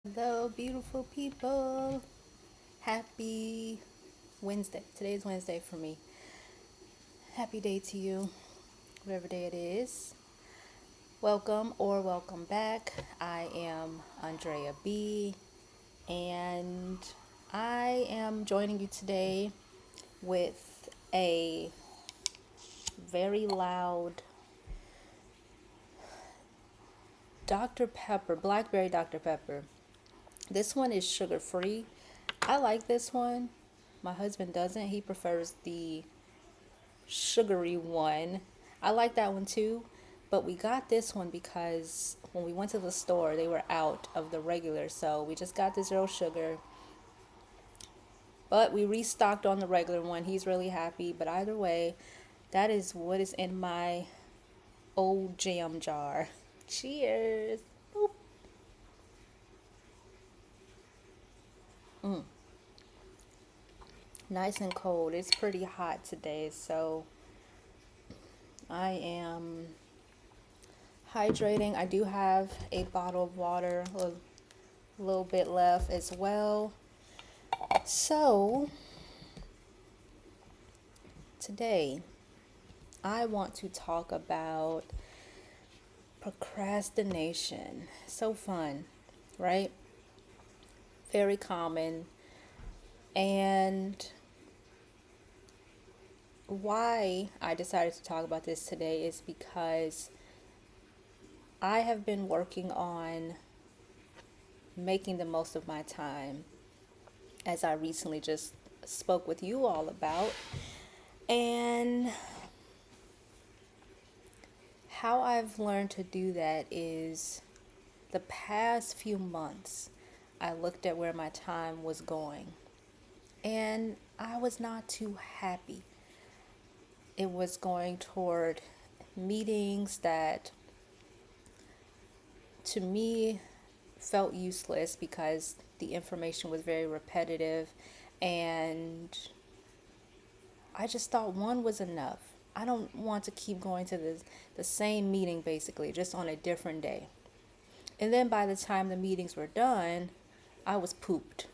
Hello, beautiful people. Happy Wednesday. Today is Wednesday for me. Happy day to you, whatever day it is. Welcome or welcome back. I am Andrea B, and I am joining you today with a very loud Dr. Pepper, Blackberry Dr. Pepper. This one is sugar free. I like this one. My husband doesn't. He prefers the sugary one. I like that one too, but we got this one because when we went to the store, they were out of the regular, so we just got the zero sugar. But we restocked on the regular one. He's really happy, but either way, that is what is in my old jam jar. Cheers. Boop. Nice and cold. It's pretty hot today, so I am hydrating. I do have a bottle of water, a little bit left as well. So, today I want to talk about procrastination. So fun, right? Very common. And why I decided to talk about this today is because I have been working on making the most of my time, as I recently just spoke with you all about. And how I've learned to do that is the past few months, I looked at where my time was going and I was not too happy. It was going toward meetings that to me felt useless because the information was very repetitive, and I just thought one was enough. I don't want to keep going to the same meeting basically, just on a different day. And then by the time the meetings were done, I was pooped.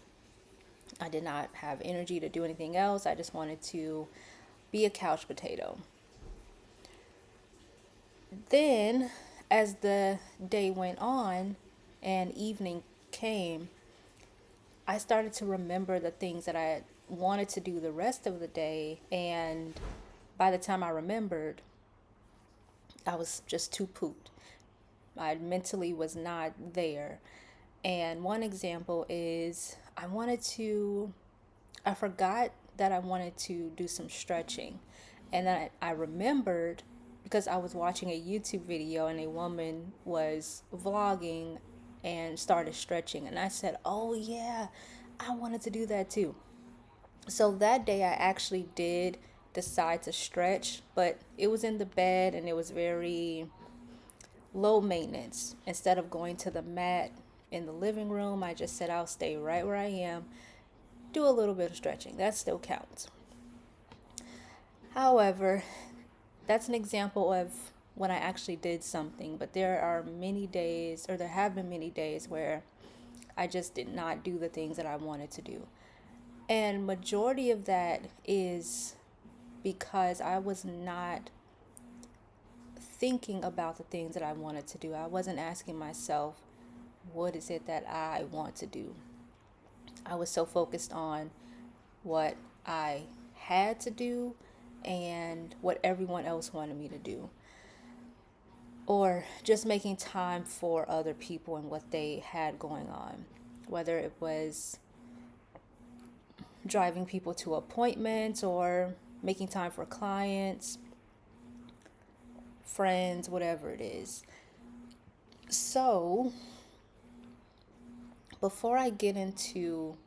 I did not have energy to do anything else. I just wanted to be a couch potato. Then, as the day went on and evening came, I started to remember the things that I wanted to do the rest of the day. And by the time I remembered, I was just too pooped. I mentally was not there. And one example is I forgot that I wanted to do some stretching. And then I remembered because I was watching a YouTube video and a woman was vlogging and started stretching. And I said, oh, yeah, I wanted to do that too. So that day I actually did decide to stretch, but it was in the bed and it was very low maintenance. Instead of going to the mat in the living room, I just said I'll stay right where I am, do a little bit of stretching. That still counts. However, that's an example of when I actually did something, but there are many days, or there have been many days, where I just did not do the things that I wanted to do. And majority of that is because I was not thinking about the things that I wanted to do. I wasn't asking myself, what is it that I want to do? I was so focused on what I had to do and what everyone else wanted me to do, or just making time for other people and what they had going on, whether it was driving people to appointments or making time for clients, friends, whatever it is. So, before I get into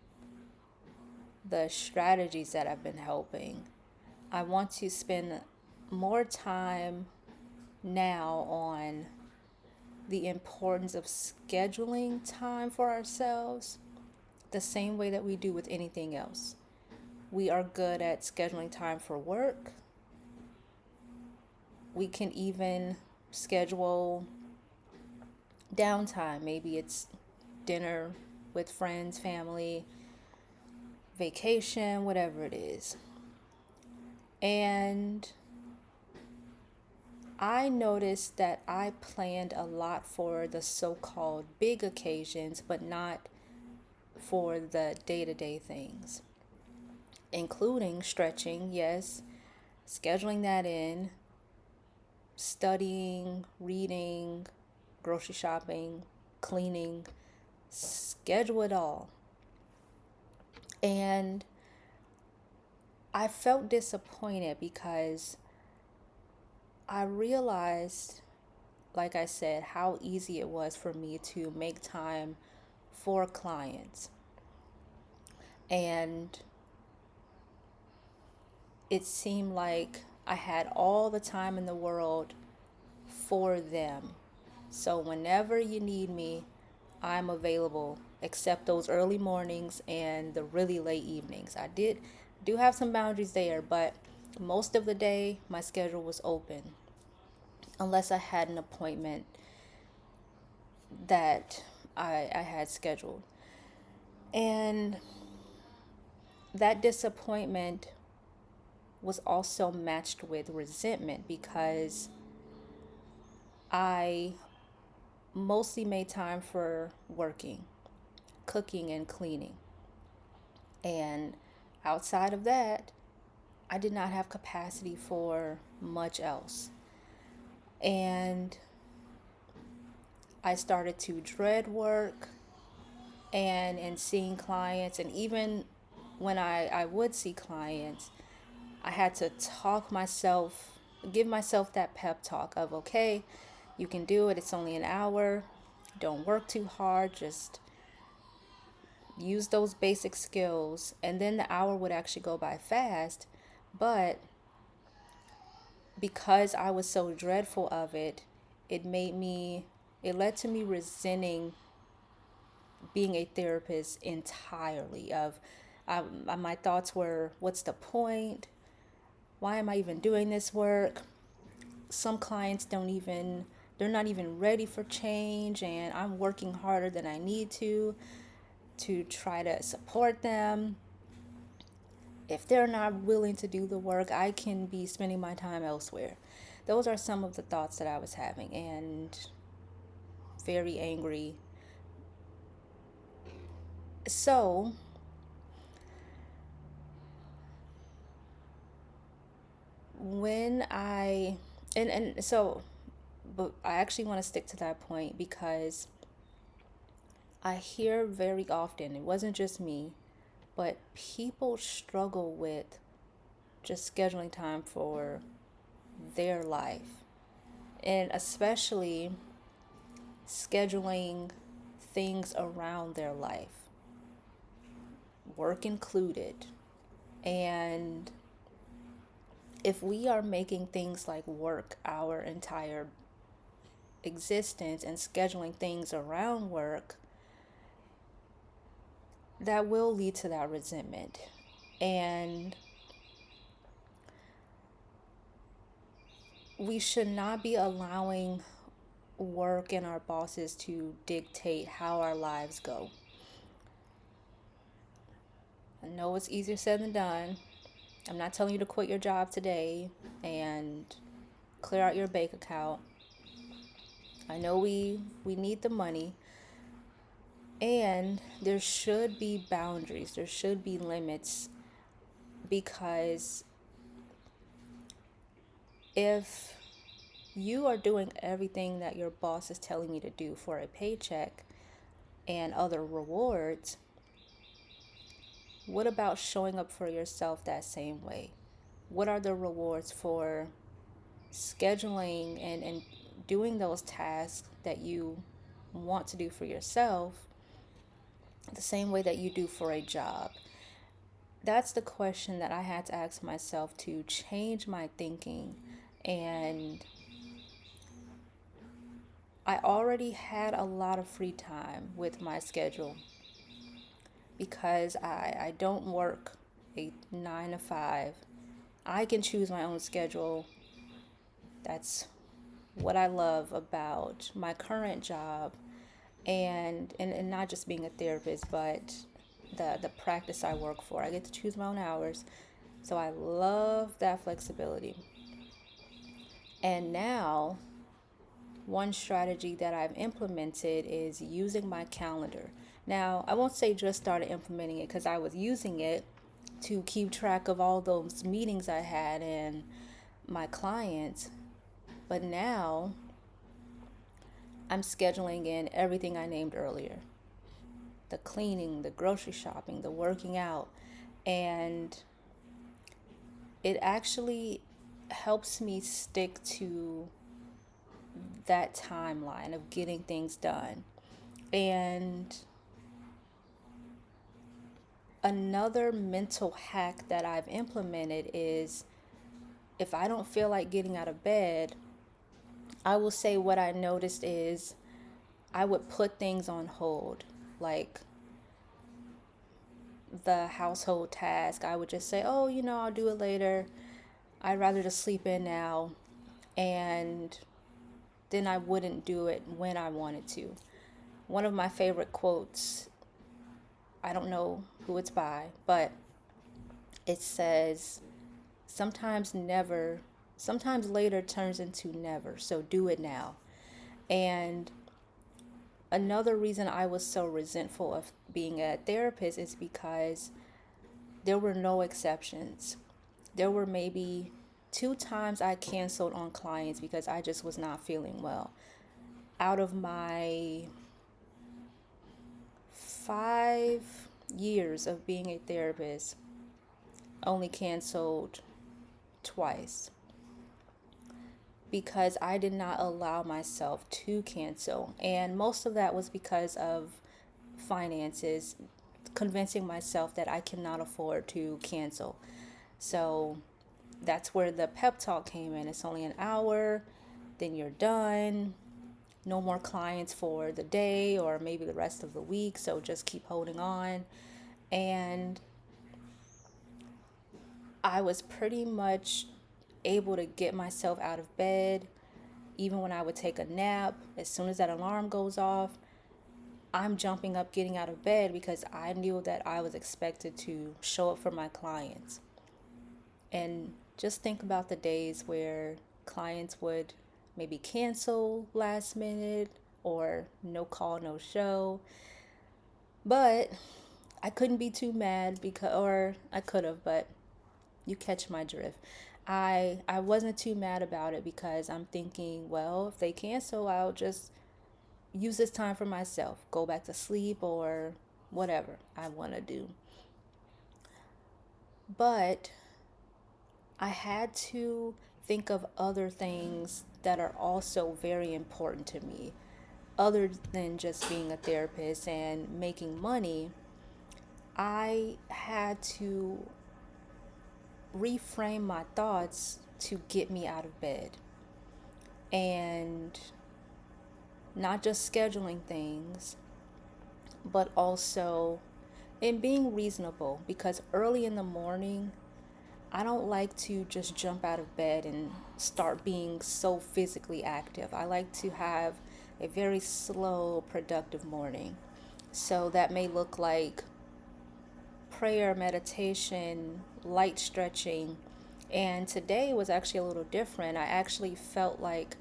the strategies that have been helping, I want to spend more time now on the importance of scheduling time for ourselves the same way that we do with anything else. We are good at scheduling time for work. We can even schedule downtime. Maybe it's dinner with friends, family, vacation, whatever it is. And I noticed that I planned a lot for the so-called big occasions, but not for the day-to-day things, including stretching, yes, scheduling that in, studying, reading, grocery shopping, cleaning, schedule it all. And I felt disappointed because I realized, like I said, how easy it was for me to make time for clients. And it seemed like I had all the time in the world for them. So whenever you need me, I'm available, except those early mornings and the really late evenings. I do have some boundaries there, but most of the day my schedule was open unless I had an appointment that I had scheduled. And that disappointment was also matched with resentment because I mostly made time for working, cooking, and cleaning. And outside of that, I did not have capacity for much else. And I started to dread work and seeing clients. And even when I would see clients, I had to give myself that pep talk of, okay, you can do it. It's only an hour. Don't work too hard. Just use those basic skills. And then the hour would actually go by fast. But because I was so dreadful of it, it made me, it led to me resenting being a therapist entirely. My thoughts were, what's the point? Why am I even doing this work? Some clients they're not even ready for change, and I'm working harder than I need to try to support them. If they're not willing to do the work, I can be spending my time elsewhere. Those are some of the thoughts that I was having, and very angry. So, when I, and so, but I actually want to stick to that point because I hear very often, it wasn't just me, but people struggle with just scheduling time for their life, and especially scheduling things around their life, work included. And if we are making things like work our entire existence and scheduling things around work, that will lead to that resentment. And we should not be allowing work and our bosses to dictate how our lives go. I know it's easier said than done. I'm not telling you to quit your job today and clear out your bank account. I know we need the money, and there should be boundaries. There should be limits because if you are doing everything that your boss is telling you to do for a paycheck and other rewards, what about showing up for yourself that same way? What are the rewards for scheduling and doing those tasks that you want to do for yourself the same way that you do for a job? That's the question that I had to ask myself to change my thinking. And I already had a lot of free time with my schedule because I don't work a 9 to 5. I can choose my own schedule. That's what I love about my current job. And not just being a therapist, but the practice I work for. I get to choose my own hours. So I love that flexibility. And now, one strategy that I've implemented is using my calendar. Now, I won't say just started implementing it because I was using it to keep track of all those meetings I had and my clients. But now I'm scheduling in everything I named earlier: the cleaning, the grocery shopping, the working out. And it actually helps me stick to that timeline of getting things done. And another mental hack that I've implemented is, if I don't feel like getting out of bed, I will say what I noticed is I would put things on hold, like the household task. I would just say, oh, I'll do it later. I'd rather just sleep in now. And then I wouldn't do it when I wanted to. One of my favorite quotes, I don't know who it's by, but it says, sometimes never, sometimes later turns into never, so do it now. And another reason I was so resentful of being a therapist is because there were no exceptions. There were maybe 2 times I canceled on clients because I just was not feeling well. Out of my 5 years of being a therapist, only canceled twice because I did not allow myself to cancel. And most of that was because of finances, convincing myself that I cannot afford to cancel. So that's where the pep talk came in. It's only an hour, then you're done. No more clients for the day or maybe the rest of the week, so just keep holding on. And I was pretty much able to get myself out of bed. Even when I would take a nap, as soon as that alarm goes off, I'm jumping up, getting out of bed because I knew that I was expected to show up for my clients. And just think about the days where clients would maybe cancel last minute or no call, no show. But I couldn't be too mad because, or I could have, but you catch my drift. I wasn't too mad about it because I'm thinking, well, if they cancel, I'll just use this time for myself, go back to sleep or whatever I want to do. But I had to think of other things that are also very important to me, other than just being a therapist and making money. I had to reframe my thoughts to get me out of bed, and not just scheduling things, but also in being reasonable, because early in the morning I don't like to just jump out of bed and start being so physically active. I like to have a very slow, productive morning. So that may look like prayer, meditation, light stretching. And today was actually a little different. I actually felt like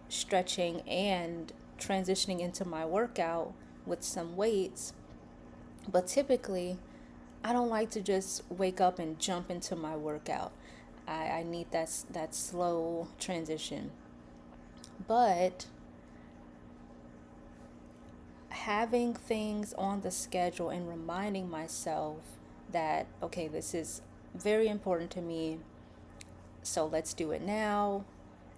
stretching and transitioning into my workout with some weights. But typically, I don't like to just wake up and jump into my workout. I need that slow transition. But having things on the schedule and reminding myself that, okay, this is very important to me, so let's do it now.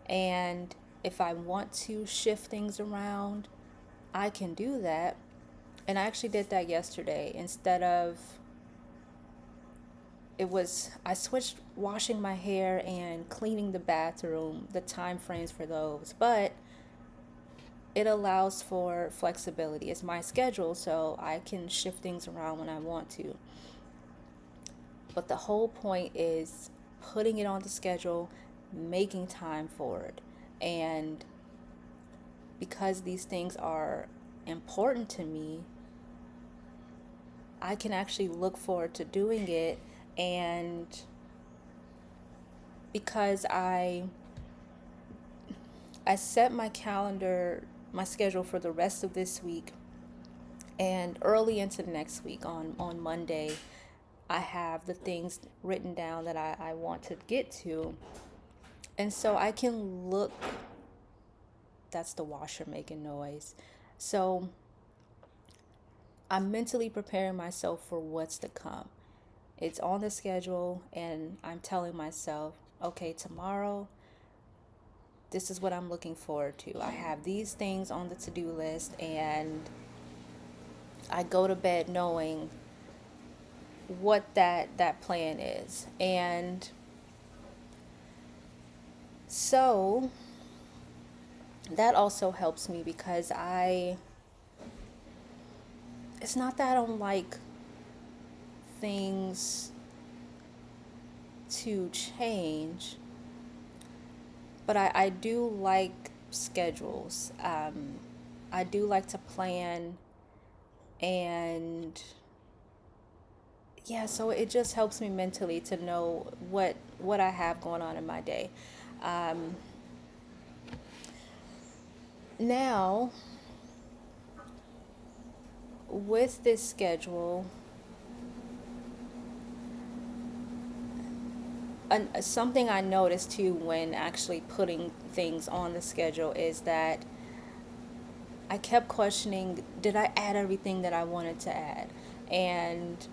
And if I want to shift things around, I can do that. And I actually did that yesterday. Instead of, I switched washing my hair and cleaning the bathroom, the time frames for those. But it allows for flexibility. It's my schedule, so I can shift things around when I want to. But the whole point is putting it on the schedule, making time for it. And because these things are important to me, I can actually look forward to doing it. And because I set my calendar, my schedule for the rest of this week and early into next week on Monday, I have the things written down that I want to get to. And so I can look, that's the washer making noise. So I'm mentally preparing myself for what's to come. It's on the schedule, and I'm telling myself, okay, tomorrow, this is what I'm looking forward to. I have these things on the to do list, and I go to bed knowing what that plan is. And so that also helps me because it's not that I don't like things to change, but I do like schedules. I do like to plan, and yeah, so it just helps me mentally to know what I have going on in my day. Um, Now, with this schedule, something I noticed too when actually putting things on the schedule is that I kept questioning, did I add everything that I wanted to add? And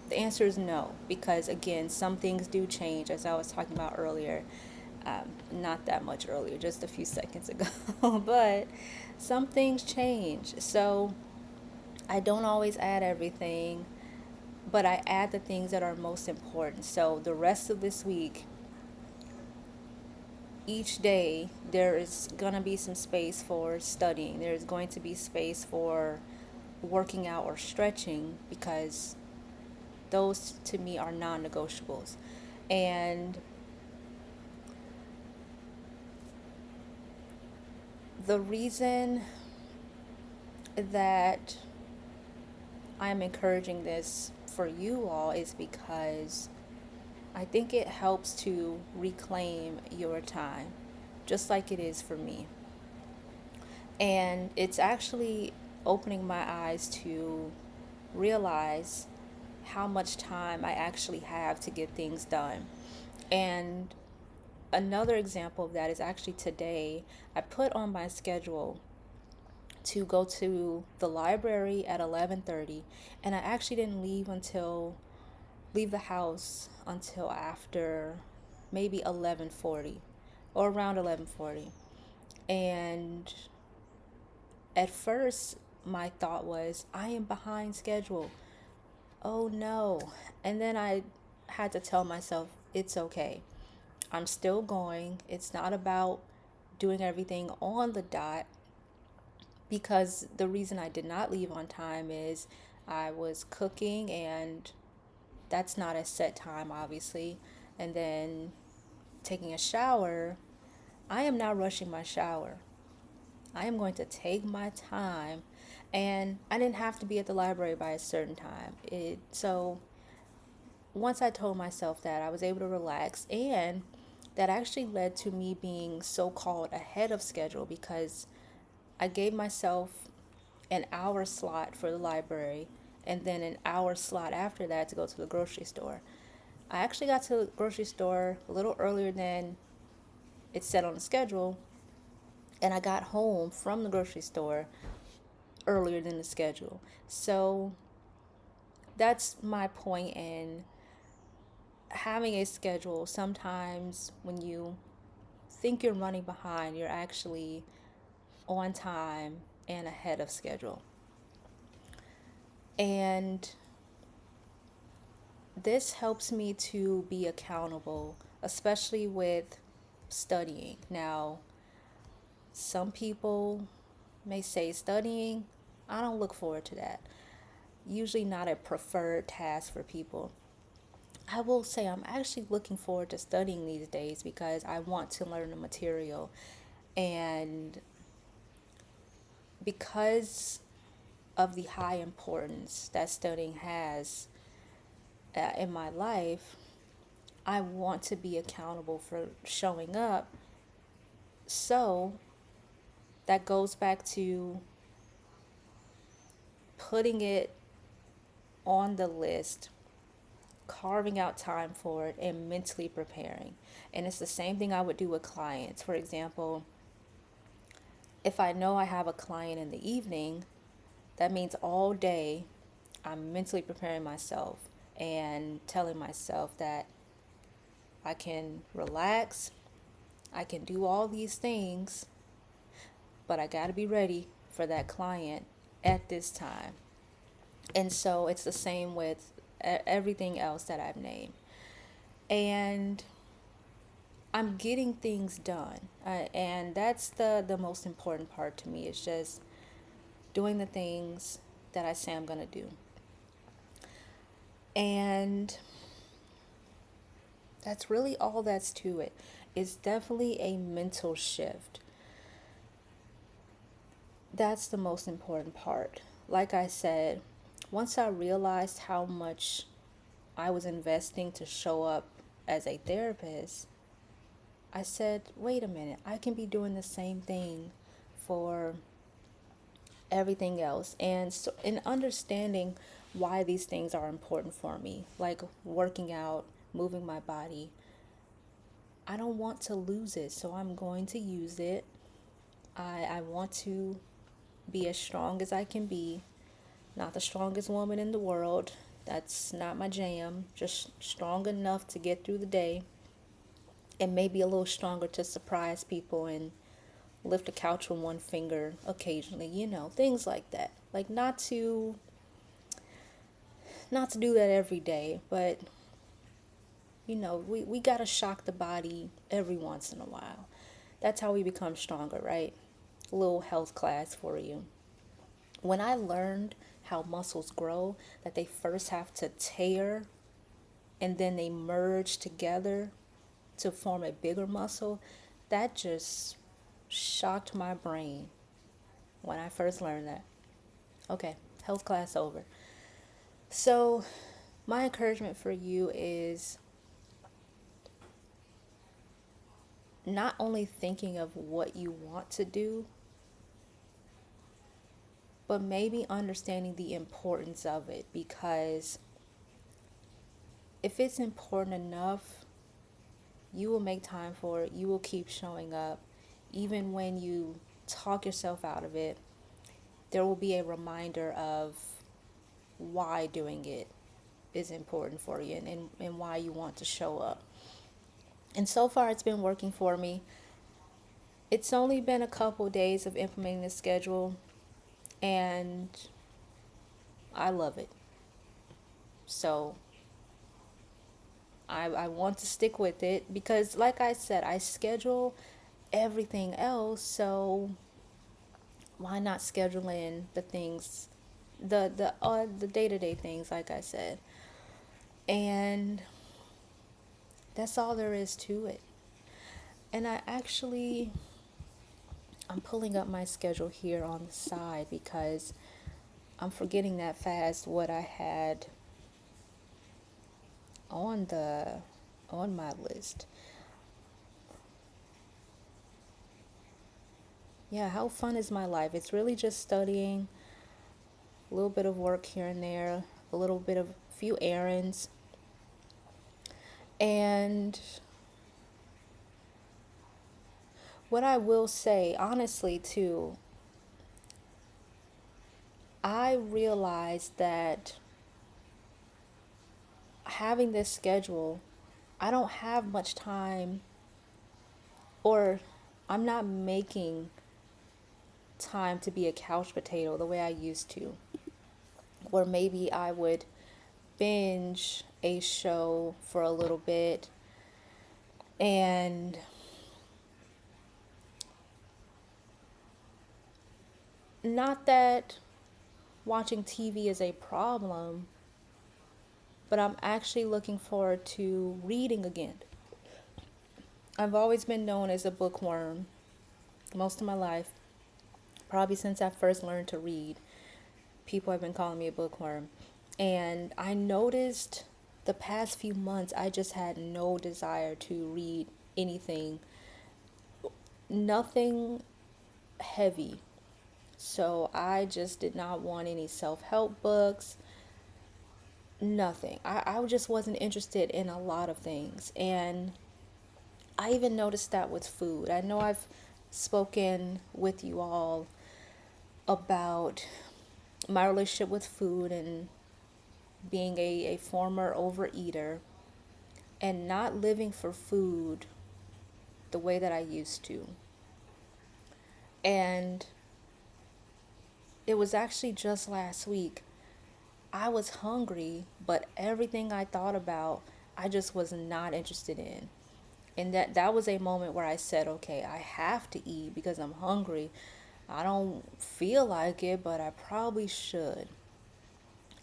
the answer is no, because again, some things do change, as I was talking about earlier. Not that much earlier, just a few seconds ago, but some things change. So I don't always add everything, but I add the things that are most important. So the rest of this week, each day, there is going to be some space for studying. There's going to be space for working out or stretching because those to me are non negotiables. And the reason that I'm encouraging this for you all is because I think it helps to reclaim your time, just like it is for me. And it's actually opening my eyes to realize how much time I actually have to get things done. And another example of that is actually today, I put on my schedule to go to the library at 11:30, and I actually didn't leave the house until after maybe 11:40 or around 11:40. And at first my thought was, I am behind schedule. Oh no. And then I had to tell myself, it's okay. I'm still going. It's not about doing everything on the dot, because the reason I did not leave on time is I was cooking, and that's not a set time, obviously. And then taking a shower, I am not rushing my shower. I am going to take my time, and I didn't have to be at the library by a certain time. So once I told myself that, I was able to relax, and that actually led to me being so-called ahead of schedule because I gave myself an hour slot for the library and then an hour slot after that to go to the grocery store. I actually got to the grocery store a little earlier than it said on the schedule, and I got home from the grocery store earlier than the schedule. So that's my point in having a schedule. Sometimes when you think you're running behind, you're actually on time and ahead of schedule. And this helps me to be accountable, especially with studying. Now, some people may say studying, I don't look forward to that. Usually not a preferred task for people. I will say I'm actually looking forward to studying these days because I want to learn the material. And because of the high importance that studying has in my life, I want to be accountable for showing up. So that goes back to putting it on the list, carving out time for it, and mentally preparing. And it's the same thing I would do with clients. For example, if I know I have a client in the evening, that means all day I'm mentally preparing myself and telling myself that I can relax, I can do all these things, but I got to be ready for that client at this time. And so it's the same with everything else that I've named. And I'm getting things done. And that's the most important part to me, is just doing the things that I say I'm going to do. And that's really all that's to it. It's definitely a mental shift. That's the most important part. Like I said, once I realized how much I was investing to show up as a therapist, I said, wait a minute, I can be doing the same thing for everything else. And so, in understanding why these things are important for me, like working out, moving my body, I don't want to lose it, so I'm going to use it. I want to be as strong as I can be. Not the strongest woman in the world. That's not my jam. Just strong enough to get through the day, and maybe a little stronger to surprise people and lift a couch with one finger occasionally, things like that. Like not to do that every day, but we got to shock the body every once in a while. That's how we become stronger, right? A little health class for you. When I learned how muscles grow, that they first have to tear and then they merge together to form a bigger muscle, that just shocked my brain when I first learned that. Okay, health class over. So, my encouragement for you is not only thinking of what you want to do, but maybe understanding the importance of it, because if it's important enough, you will make time for it. You will keep showing up. Even when you talk yourself out of it, there will be a reminder of why doing it is important for you, and why you want to show up. And so far, it's been working for me. It's only been a couple days of implementing the schedule, and I love it. So I want to stick with it because, like I said, I schedule everything else. So why not schedule in the things, the day-to-day things, like I said. And that's all there is to it. And I'm pulling up my schedule here on the side because I'm forgetting that fast what I had on the on my list. Yeah, how fun is my life? It's really just studying, a little bit of work here and there, a little bit of few errands. And what I will say, honestly, too, I realized that having this schedule, I don't have much time, or I'm not making time to be a couch potato the way I used to. Or maybe I would binge a show for a little bit, and not that watching TV is a problem, but I'm actually looking forward to reading again. I've always been known as a bookworm most of my life, probably since I first learned to read. People have been calling me a bookworm. And I noticed the past few months, I just had no desire to read anything, nothing heavy. So I just did not want any self help books, nothing. I just wasn't interested in a lot of things. And I even noticed that with food. I know I've spoken with you all about my relationship with food and being a former overeater and not living for food the way that I used to. And it was actually just last week. I was hungry, but everything I thought about, I just was not interested in. And that was a moment where I said, okay, I have to eat because I'm hungry. I don't feel like it, but I probably should.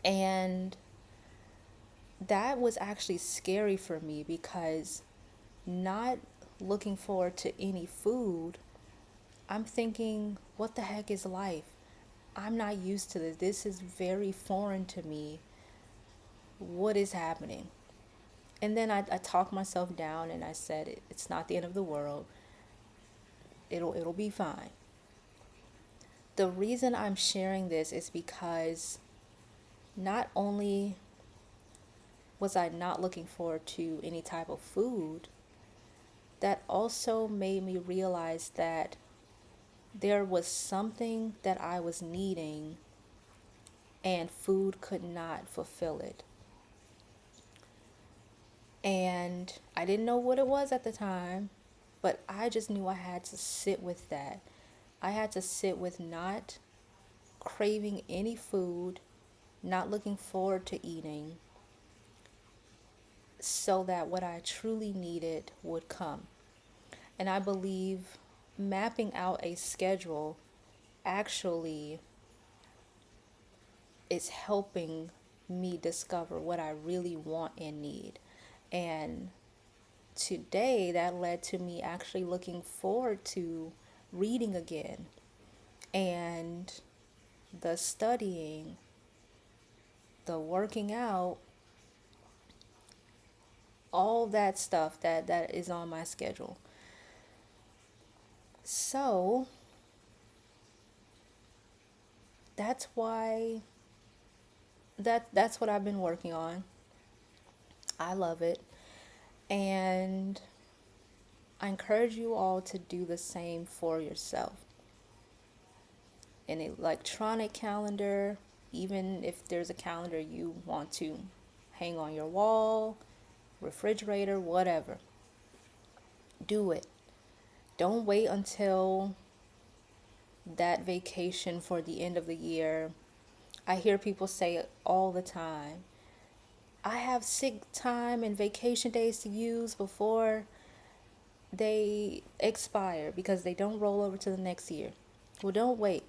And that was actually scary for me because not looking forward to any food, I'm thinking, what the heck is life? I'm not used to this. This is very foreign to me. What is happening? And then I talked myself down and I said, it's not the end of the world. It'll be fine. The reason I'm sharing this is because not only was I not looking forward to any type of food, that also made me realize that there was something that I was needing and food could not fulfill it. And I didn't know what it was at the time, but I just knew I had to sit with that. I had to sit with not craving any food, not looking forward to eating, so that what I truly needed would come. And I believe mapping out a schedule actually is helping me discover what I really want and need. And today that led to me actually looking forward to reading again and the studying, the working out, all that stuff that is on my schedule. So that's why that's what I've been working on. I love it. And I encourage you all to do the same for yourself. An electronic calendar, even if there's a calendar you want to hang on your wall, refrigerator, whatever. Do it. Don't wait until that vacation for the end of the year. I hear people say it all the time. I have sick time and vacation days to use before they expire because they don't roll over to the next year. Well, don't wait.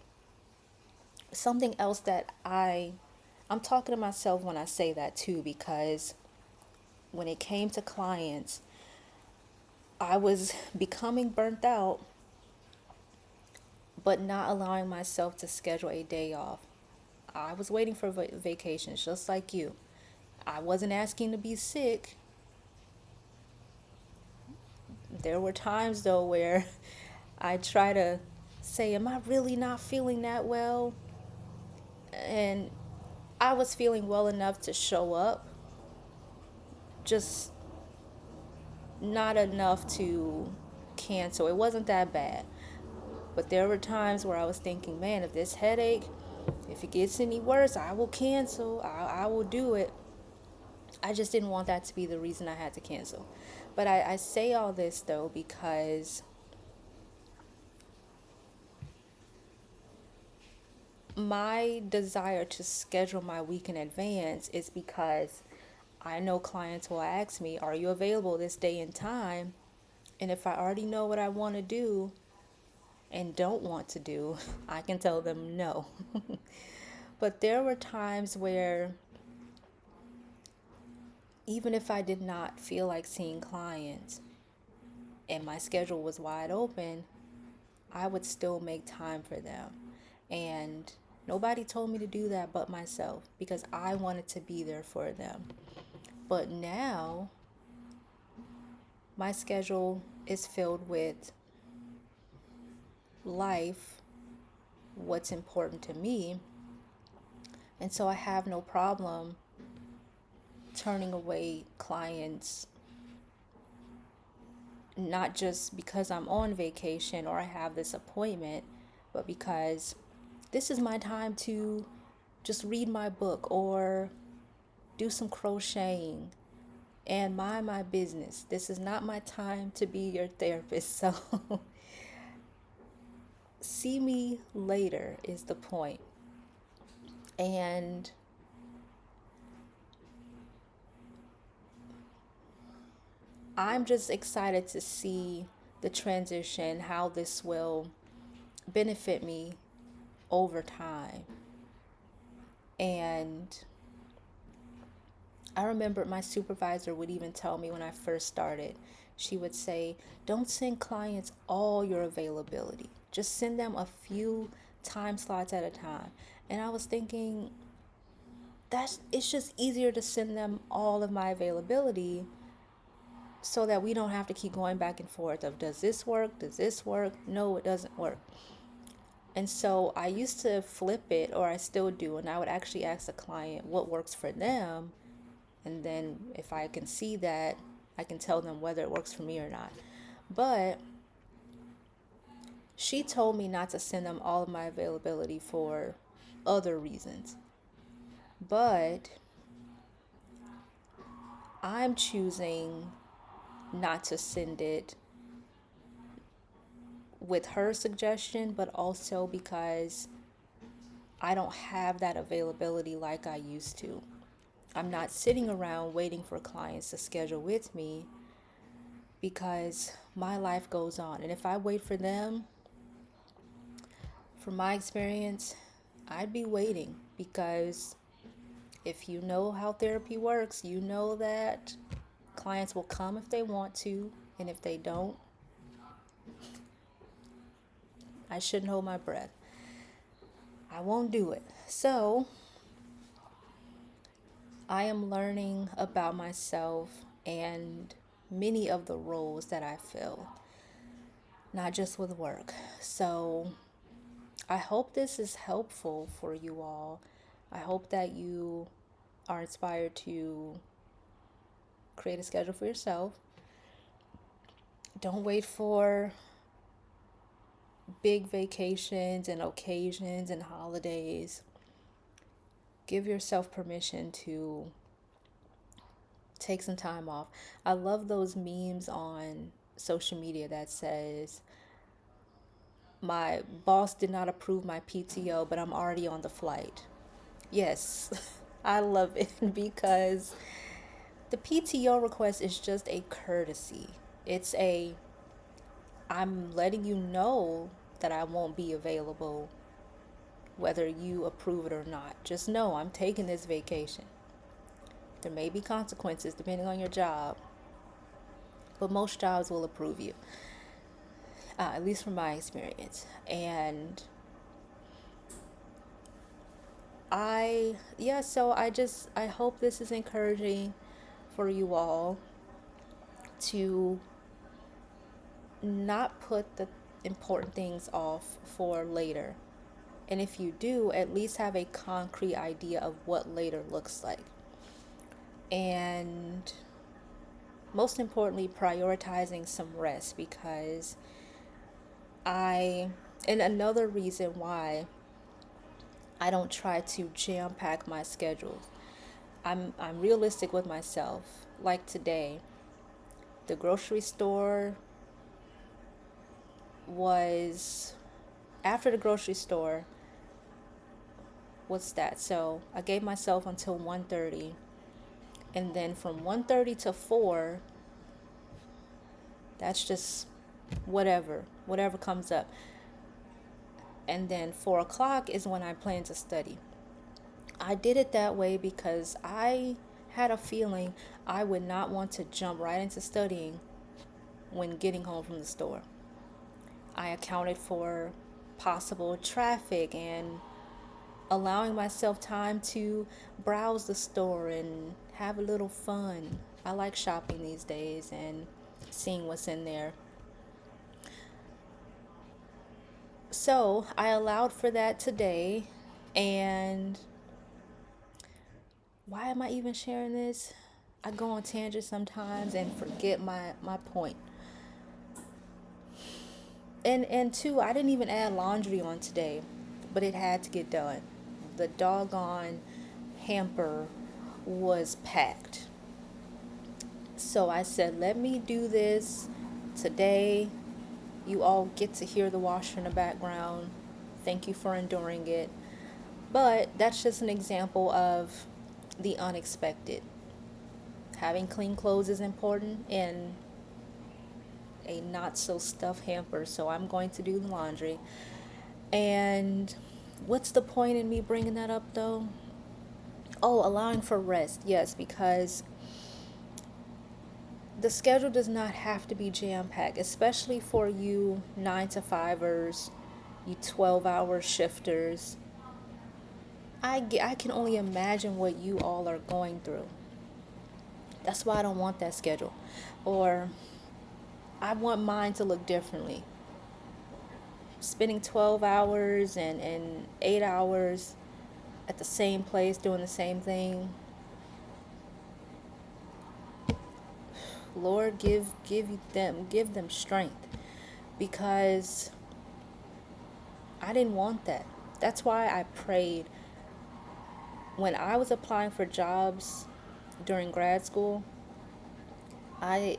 Something else that I'm talking to myself when I say that too, because when it came to clients, I was becoming burnt out, but not allowing myself to schedule a day off. I was waiting for vacations just like you. I wasn't asking to be sick. There were times though where I try to say, am I really not feeling that well? And I was feeling well enough to show up, just not enough to cancel. It wasn't that bad. But there were times where I was thinking, man, if this headache, if it gets any worse, I will cancel. I will do it. I just didn't want that to be the reason I had to cancel. But I say all this though because my desire to schedule my week in advance is because I know clients will ask me, are you available this day and time? And if I already know what I want to do and don't want to do, I can tell them no. But there were times where even if I did not feel like seeing clients and my schedule was wide open, I would still make time for them. And Nobody told me to do that but myself because I wanted to be there for them. But now my schedule is filled with life, what's important to me. And so I have no problem turning away clients, not just because I'm on vacation or I have this appointment, but because this is my time to just read my book or do some crocheting and mind my business. This is not my time to be your therapist. So see me later is the point. And I'm just excited to see the transition, how this will benefit me over time. And I remember my supervisor would even tell me when I first started, she would say, don't send clients all your availability. Just send them a few time slots at a time. And I was thinking, it's just easier to send them all of my availability so that we don't have to keep going back and forth of, does this work? Does this work? No, it doesn't work. And so I used to flip it, or I still do, and I would actually ask the client what works for them. And then if I can see that, I can tell them whether it works for me or not. But she told me not to send them all of my availability for other reasons. But I'm choosing not to send it with her suggestion, but also because I don't have that availability like I used to. I'm not sitting around waiting for clients to schedule with me because my life goes on. And if I wait for them, from my experience, I'd be waiting because if you know how therapy works, you know that clients will come if they want to, and if they don't, I shouldn't hold my breath. I won't do it. So I am learning about myself and many of the roles that I fill, not just with work. So I hope this is helpful for you all. I hope that you are inspired to create a schedule for yourself. Don't wait for big vacations and occasions and holidays. Give yourself permission to take some time off. I love those memes on social media that says, my boss did not approve my PTO, but I'm already on the flight. Yes, I love it because the PTO request is just a courtesy. It's a, I'm letting you know that I won't be available whether you approve it or not. Just know I'm taking this vacation. There may be consequences depending on your job, but most jobs will approve you, at least from my experience. And so I hope this is encouraging for you all to not put the important things off for later. And if you do, at least have a concrete idea of what later looks like. And most importantly, prioritizing some rest because and another reason why I don't try to jam pack my schedule. I'm realistic with myself. Like today, the grocery store was after the grocery store, what's that? So I gave myself until 1:30, and then from 1:30 to 4, that's just whatever comes up. And then 4 o'clock is when I plan to study. I did it that way because I had a feeling I would not want to jump right into studying when getting home from the store. I accounted for possible traffic and allowing myself time to browse the store and have a little fun. I like shopping these days and seeing what's in there. So I allowed for that today. And why am I even sharing this? I go on tangents sometimes and forget my point. And two, I didn't even add laundry on today, but it had to get done. The doggone hamper was packed. So I said, let me do this today. You all get to hear the washer in the background. Thank you for enduring it. But that's just an example of the unexpected. Having clean clothes is important and a not so stuffed hamper. So I'm going to do the laundry. And what's the point in me bringing that up though? Oh, allowing for rest. Yes, because the schedule does not have to be jam packed, especially for you 9 to 5ers, you 12-hour shifters. I can only imagine what you all are going through. That's why I don't want that schedule. Or I want mine to look differently. Spending 12 hours and 8 hours at the same place doing the same thing. Lord, give them strength, because I didn't want that. That's why I prayed when I was applying for jobs during grad school. I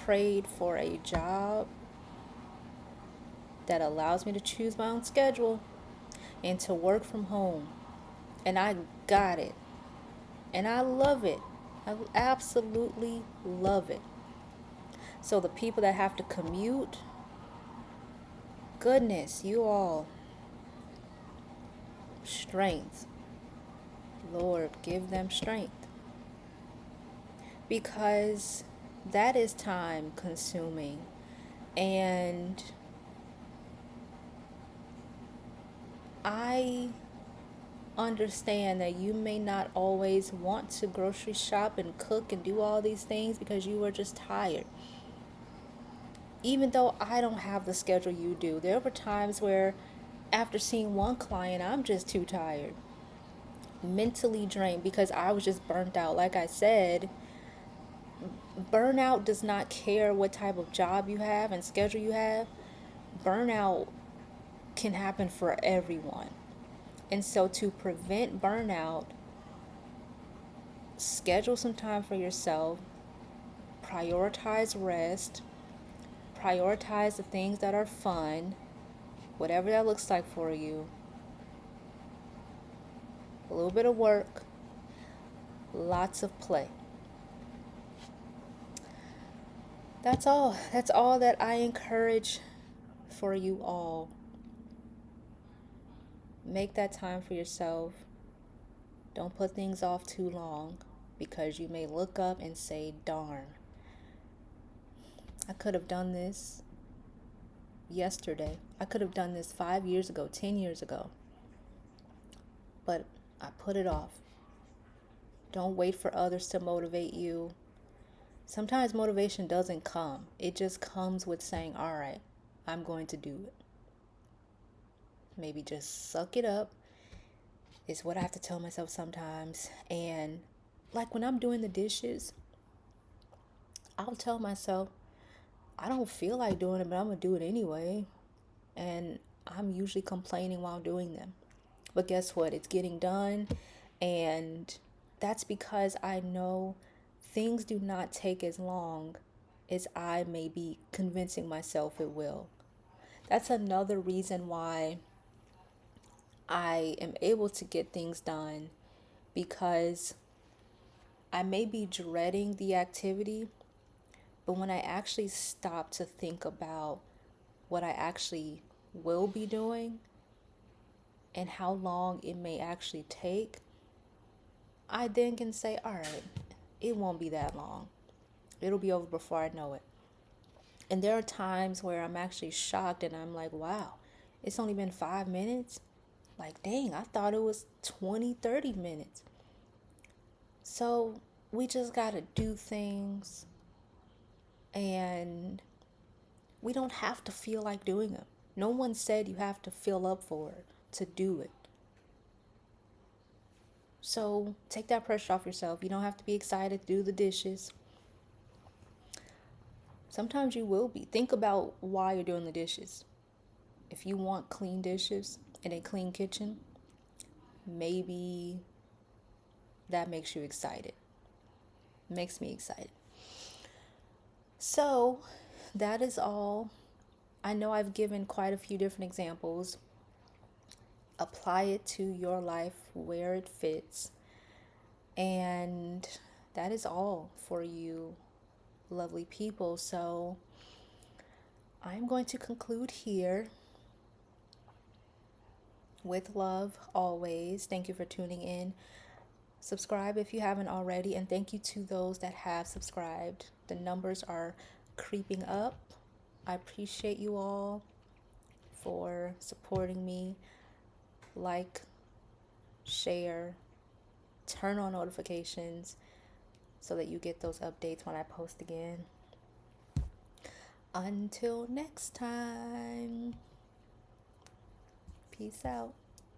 prayed for a job that allows me to choose my own schedule and to work from home. And I got it. And I love it. I absolutely love it. So the people that have to commute, goodness, you all, strength. Lord, give them strength. Because that is time consuming. And I understand that you may not always want to grocery shop and cook and do all these things because you are just tired. Even though I don't have the schedule you do, there were times where after seeing one client, I'm just too tired, mentally drained because I was just burnt out. Like I said, burnout does not care what type of job you have and schedule you have. Burnout can happen for everyone. And so to prevent burnout, schedule some time for yourself, prioritize rest, prioritize the things that are fun, whatever that looks like for you. A little bit of work, lots of play. That's all. That's all that I encourage for you all. Make that time for yourself. Don't put things off too long, because you may look up and say, darn, I could have done this yesterday. I could have done this 5 years ago, 10 years ago. But I put it off. Don't wait for others to motivate you. Sometimes motivation doesn't come. It just comes with saying, all right, I'm going to do it. Maybe just suck it up is what I have to tell myself sometimes. And like when I'm doing the dishes, I'll tell myself, I don't feel like doing it, but I'm going to do it anyway. And I'm usually complaining while doing them. But guess what? It's getting done. And that's because I know things do not take as long as I may be convincing myself it will. That's another reason why I am able to get things done, because I may be dreading the activity, but when I actually stop to think about what I actually will be doing and how long it may actually take, I then can say, all right, it won't be that long. It'll be over before I know it. And there are times where I'm actually shocked and I'm like, wow, it's only been 5 minutes. Like, dang, I thought it was 20, 30 minutes. So we just got to do things, and we don't have to feel like doing them. No one said you have to fill up for it to do it. So take that pressure off yourself. You don't have to be excited to do the dishes. Sometimes you will be. Think about why you're doing the dishes. If you want clean dishes in a clean kitchen, maybe that makes you excited. Makes me excited. So that is all. I know I've given quite a few different examples. Apply it to your life where it fits. And that is all for you, lovely people. So I'm going to conclude here. With love always. Thank you for tuning in. Subscribe if you haven't already, and thank you to those that have subscribed. The numbers are creeping up. I appreciate you all for supporting me. Like, share, turn on notifications so that you get those updates when I post again. Until next time, peace out.